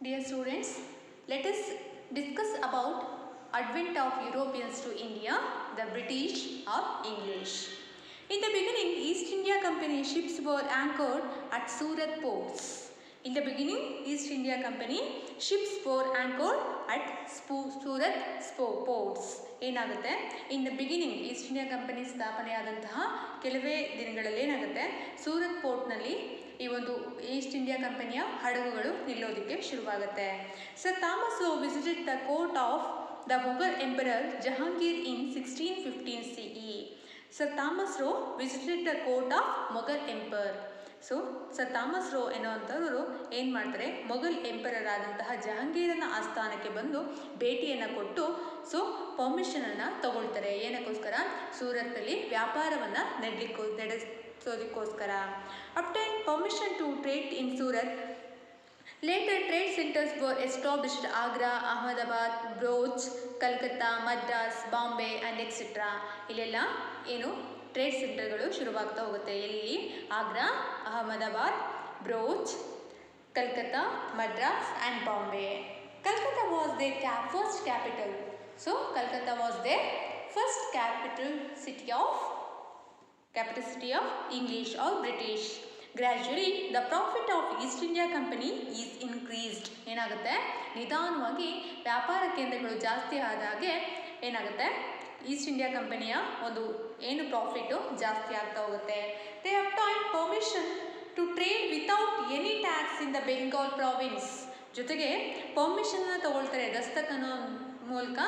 Dear students, let us discuss about advent of Europeans to India, the British or English. In the beginning, East India Company ships were anchored at Surat ports. In the beginning, East India Company ships were anchored at Surat ports. ಏನಾಗುತ್ತೆ in the beginning East India Company ಸ್ಥಾಪನೆಯಾದಂತಹ ಕೆಲವೇ ದಿನಗಳಲ್ಲಿ ಏನಾಗುತ್ತೆ ಸೂರತ್ ಪೋರ್ಟ್ನಲ್ಲಿ ಈ ಒಂದು East India ಕಂಪನಿಯ ಹಡಗುಗಳು ನಿಲ್ಲೋದಕ್ಕೆ ಶುರುವಾಗುತ್ತೆ. Sir Thomas Roe visited the court of the Mughal emperor Jahangir in 1615 CE. Sir Thomas Roe visited the court of Mughal emperor. So sir Thomas Roe ಎನ್ನುವಂಥವರು ಏನು ಮಾಡ್ತಾರೆ, ಮೊಘಲ್ ಎಂಪರರ್ ಆದಂತಹ ಜಹಾಂಗೀರನ ಆಸ್ಥಾನಕ್ಕೆ ಬಂದು ಭೇಟಿಯನ್ನು ಕೊಟ್ಟು ಸೊ ಪರ್ಮಿಷನನ್ನು ತಗೊಳ್ತಾರೆ. ಏನಕ್ಕೋಸ್ಕರ? ಸೂರತ್ನಲ್ಲಿ ವ್ಯಾಪಾರವನ್ನು ನಡೆಸೋದಕ್ಕೋಸ್ಕರ. obtained permission to trade in Surat. Later trade centers were established Agra, Ahmedabad, Bhruch, Calcutta, Madras, Bombay and etc. ಇಲ್ಲೆಲ್ಲ ಏನು ಟ್ರೇಡ್ ಸೆಂಟರ್ಗಳು ಶುರುವಾಗ್ತಾ ಹೋಗುತ್ತೆ. ಎಲ್ಲಿ? Agra, Ahmedabad, Broach, Calcutta, Madras and Bombay. Calcutta was their first capital. So Calcutta was their first capital city of English or British. Gradually the profit of East India Company is increased. ಏನಾಗುತ್ತೆ? ನಿಧಾನವಾಗಿ ವ್ಯಾಪಾರ ಕೇಂದ್ರಗಳು ಜಾಸ್ತಿ ಆದಾಗೆ ಏನಾಗುತ್ತೆ, ಈಸ್ಟ್ ಇಂಡಿಯಾ ಕಂಪನಿಯ ಒಂದು ಏನು ಪ್ರಾಫಿಟು ಜಾಸ್ತಿ ಆಗ್ತಾ ಹೋಗುತ್ತೆ. They obtained permission to trade without any tax in the Bengal province. ಜೊತೆಗೆ ಪರ್ಮಿಷನ್ನ ತಗೊಳ್ತಾರೆ, ದಸ್ತಕ್ ಅನ್ನೋ ಮೂಲಕ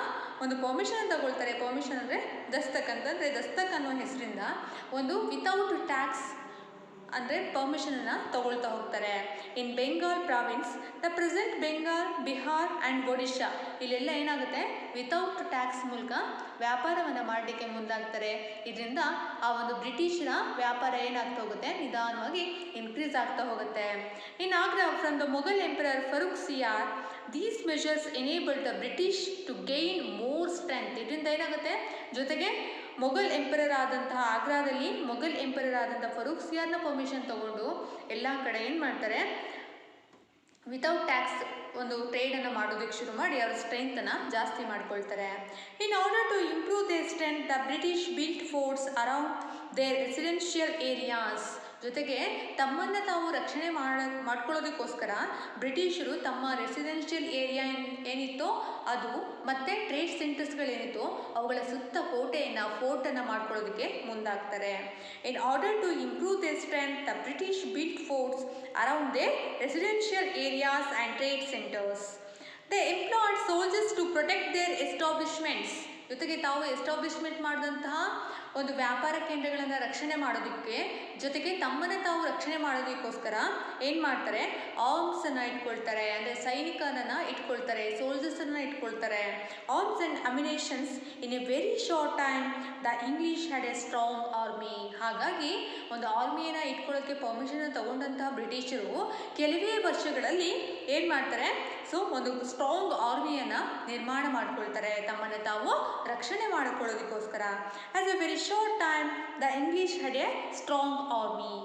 ಒಂದು ಪರ್ಮಿಷನ್ ತಗೊಳ್ತಾರೆ. ಪರ್ಮಿಷನ್ ಅಂದರೆ ದಸ್ತಕ್ ಅಂತಂದರೆ ದಸ್ತಕ್ ಅನ್ನೋ ಹೆಸರಿಂದ ಒಂದು ವಿತೌಟ್ ಟ್ಯಾಕ್ಸ್ ಅಂದರೆ ಪರ್ಮಿಷನನ್ನು ತಗೊಳ್ತಾ ಹೋಗ್ತಾರೆ. In Bengal province, the present Bengal, Bihar and Odisha ಇಲ್ಲೆಲ್ಲ ಏನಾಗುತ್ತೆ, ವಿತೌಟ್ ಟ್ಯಾಕ್ಸ್ ಮೂಲಕ ವ್ಯಾಪಾರವನ್ನು ಮಾಡಲಿಕ್ಕೆ ಮುಂದಾಗ್ತಾರೆ. ಇದರಿಂದ ಆ ಒಂದು ಬ್ರಿಟಿಷರ ವ್ಯಾಪಾರ ಏನಾಗ್ತಾ ಹೋಗುತ್ತೆ, ನಿಧಾನವಾಗಿ ಇನ್ಕ್ರೀಸ್ ಆಗ್ತಾ ಹೋಗುತ್ತೆ. In Agra, from the Mughal emperor Farrukh Siyar, these measures enabled the British to gain more strength. ಇದರಿಂದ ಏನಾಗುತ್ತೆ, ಜೊತೆಗೆ ಮೊಘಲ್ ಎಂಪರರ್ ಆದಂತಹ ಆಗ್ರಾದಲ್ಲಿ ಮೊಘಲ್ ಎಂಪರರ್ ಆದಂಥ ಫರೂಕ್ ಸಿಯಾರ್ನ ಪರ್ಮಿಷನ್ ತಗೊಂಡು ಎಲ್ಲ ಕಡೆ ಏನು ಮಾಡ್ತಾರೆ, ವಿತೌಟ್ ಟ್ಯಾಕ್ಸ್ ಒಂದು ಟ್ರೇಡನ್ನು ಮಾಡೋದಕ್ಕೆ ಶುರು ಮಾಡಿ ಅವ್ರ ಸ್ಟ್ರೆಂತನ್ನು ಜಾಸ್ತಿ ಮಾಡ್ಕೊಳ್ತಾರೆ. In order to improve their strength, the British built forts around their residential areas. ಜೊತೆಗೆ ತಮ್ಮನ್ನು ತಾವು ರಕ್ಷಣೆ ಮಾಡ್ಕೊಳ್ಳೋದಕ್ಕೋಸ್ಕರ ಬ್ರಿಟಿಷರು ತಮ್ಮ ರೆಸಿಡೆನ್ಷಿಯಲ್ ಏರಿಯಾ ಏನಿತ್ತೋ ಅದು ಮತ್ತು ಟ್ರೇಡ್ ಸೆಂಟರ್ಸ್ಗಳೇನಿತ್ತು ಅವುಗಳ ಸುತ್ತ ಫೋರ್ಟನ್ನು ಮಾಡ್ಕೊಳ್ಳೋದಕ್ಕೆ ಮುಂದಾಗ್ತಾರೆ. In order to improve their strength, the British built forts around their residential areas and trade centres. They employed soldiers to protect their establishments. ಜೊತೆಗೆ ತಾವು ಎಸ್ಟಾಬ್ಲಿಷ್ಮೆಂಟ್ ಮಾಡಿದಂತಹ ಒಂದು ವ್ಯಾಪಾರ ಕೇಂದ್ರಗಳನ್ನು ರಕ್ಷಣೆ ಮಾಡೋದಕ್ಕೆ, ಜೊತೆಗೆ ತಮ್ಮನ್ನು ತಾವು ರಕ್ಷಣೆ ಮಾಡೋದಕ್ಕೋಸ್ಕರ ಏನು ಮಾಡ್ತಾರೆ, ಆರ್ಮ್ಸನ್ನು ಇಟ್ಕೊಳ್ತಾರೆ, ಅಂದರೆ ಸೈನಿಕರನ್ನು ಇಟ್ಕೊಳ್ತಾರೆ, ಸೋಲ್ಜರ್ಸನ್ನು ಇಟ್ಕೊಳ್ತಾರೆ. Arms and ammunitions. In a very short time the English had a strong army. ಹಾಗಾಗಿ ಒಂದು ಆರ್ಮಿಯನ್ನು ಇಟ್ಕೊಳ್ಳೋಕ್ಕೆ ಪರ್ಮಿಷನ್ ತಗೊಂಡಂತಹ ಬ್ರಿಟಿಷರು ಕೆಲವೇ ವರ್ಷಗಳಲ್ಲಿ ಏನು ಮಾಡ್ತಾರೆ, ಸೊ ಒಂದು ಸ್ಟ್ರಾಂಗ್ ಆರ್ಮಿಯನ್ನು ನಿರ್ಮಾಣ ಮಾಡ್ಕೊಳ್ತಾರೆ, ತಮ್ಮನ್ನು ತಾವು ರಕ್ಷಣೆ ಮಾಡಿಕೊಳ್ಳೋದಕ್ಕೋಸ್ಕರ. As a very short time the English had a strong army.